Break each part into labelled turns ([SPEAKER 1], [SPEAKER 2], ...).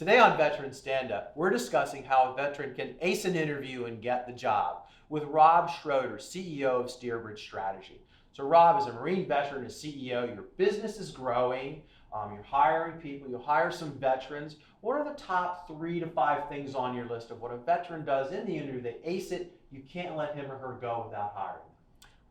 [SPEAKER 1] Today on Veteran Stand Up, we're discussing how a veteran can ace an interview and get the job with Rob Schroder, CEO of Steerbridge Strategy. So Rob is a Marine veteran and CEO. Your business is growing. You're hiring people. You'll hire some veterans. What are the top 3 to 5 things on your list of what a veteran does in the interview? They ace it. You can't let him or her go without hiring.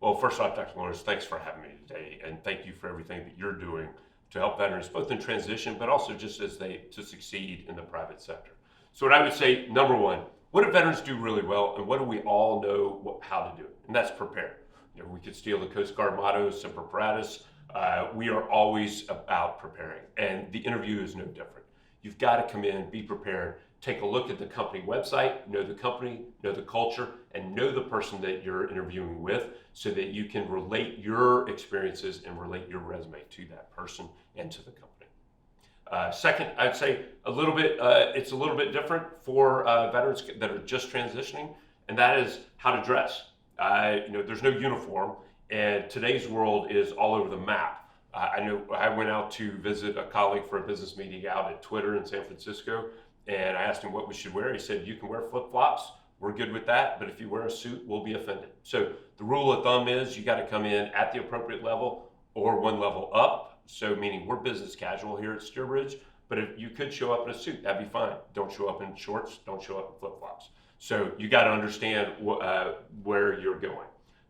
[SPEAKER 2] Well, first off, Dr. Lawrence, thanks for having me today, and thank you for everything that you're doing to help veterans, both in transition, but also just as they to succeed in the private sector. So what I would say, number one, what do veterans do really well, and what do we all know how to do it? And that's prepare. You know, we could steal the Coast Guard motto, Semper Paratus. We are always about preparing, and the interview is no different. You've got to come in, be prepared, take a look at the company website, know the company, know the culture, and know the person that you're interviewing with so that you can relate your experiences and relate your resume to that person and to the company. Second, I'd say it's a little bit different for veterans that are just transitioning, and that is how to dress. There's no uniform, and today's world is all over the map. I know I went out to visit a colleague for a business meeting out at Twitter in San Francisco, and I asked him what we should wear. He said, you can wear flip-flops. We're good with that. But if you wear a suit, we'll be offended. So the rule of thumb is you got to come in at the appropriate level or one level up. So meaning we're business casual here at Steerbridge, but if you could show up in a suit, that'd be fine. Don't show up in shorts. Don't show up in flip-flops. So you got to understand where you're going.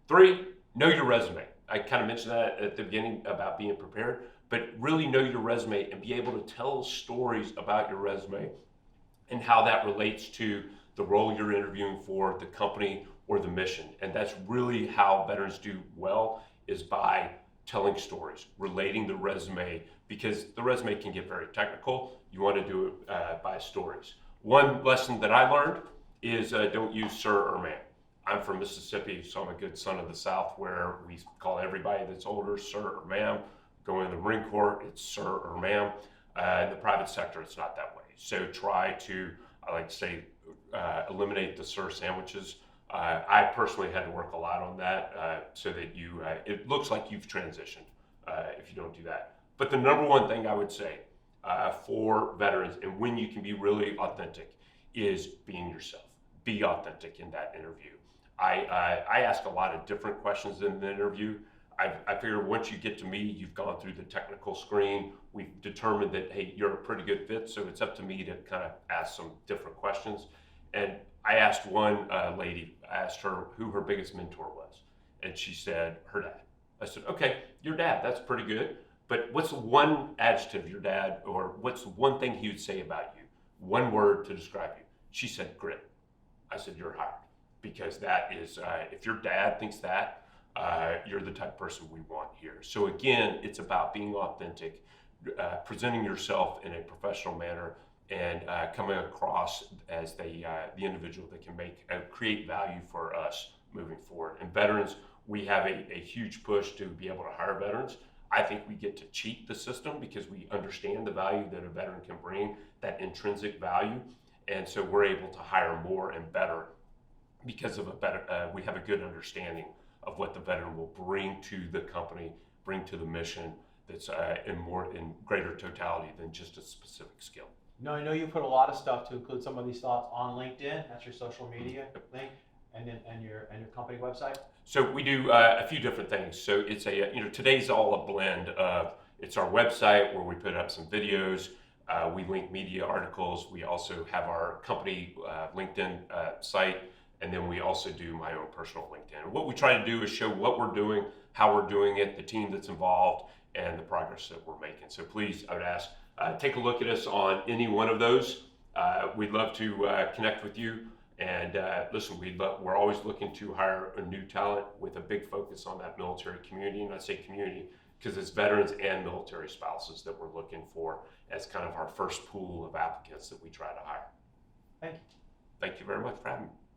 [SPEAKER 2] 3, know your resume. I kind of mentioned that at the beginning about being prepared, but really know your resume and be able to tell stories about your resume and how that relates to the role you're interviewing for, the company, or the mission. And that's really how veterans do well, is by telling stories, relating the resume, because the resume can get very technical. You want to do it by stories. One lesson that I learned is don't use sir or ma'am. I'm from Mississippi, so I'm a good son of the South, where we call everybody that's older sir or ma'am. Going in the Marine Corps, it's sir or ma'am. In the private sector, it's not that way. So try to, I like to say, eliminate the sir sandwiches. I personally had to work a lot on that so that it looks like you've transitioned if you don't do that. But the number one thing I would say for veterans, and when you can be really authentic, is being yourself. Be authentic in that interview. I ask a lot of different questions in the interview. I figure once you get to me, you've gone through the technical screen. We've determined that, hey, you're a pretty good fit, so it's up to me to kind of ask some different questions. And I asked one lady, I asked her who her biggest mentor was, and she said her dad. I said, okay, your dad, that's pretty good, but what's one adjective your dad, or what's one thing he would say about you? One word to describe you. She said grit. I said, you're hired, because that is, if your dad thinks that, you're the type of person we want here. So again, it's about being authentic, presenting yourself in a professional manner, and coming across as the individual that can create value for us moving forward. And veterans, we have a huge push to be able to hire veterans. I think we get to cheat the system because we understand the value that a veteran can bring, that intrinsic value. And so we're able to hire more and better because of we have a good understanding of what the veteran will bring to the company, bring to the mission, that's in greater totality than just a specific skill.
[SPEAKER 1] No, I know you put a lot of stuff to include some of these thoughts on LinkedIn. That's your social media link, and your company website.
[SPEAKER 2] So we do a few different things. So it's today's all a blend of, it's our website where we put up some videos. We link media articles. We also have our company LinkedIn site, and then we also do my own personal LinkedIn. And what we try to do is show what we're doing, how we're doing it, the team that's involved, and the progress that we're making. So please, I would ask, take a look at us on any one of those. We'd love to connect with you. And listen, we're always looking to hire a new talent with a big focus on that military community. And I say community because it's veterans and military spouses that we're looking for as kind of our first pool of applicants that we try to hire.
[SPEAKER 1] Thank you.
[SPEAKER 2] Thank you very much for having me.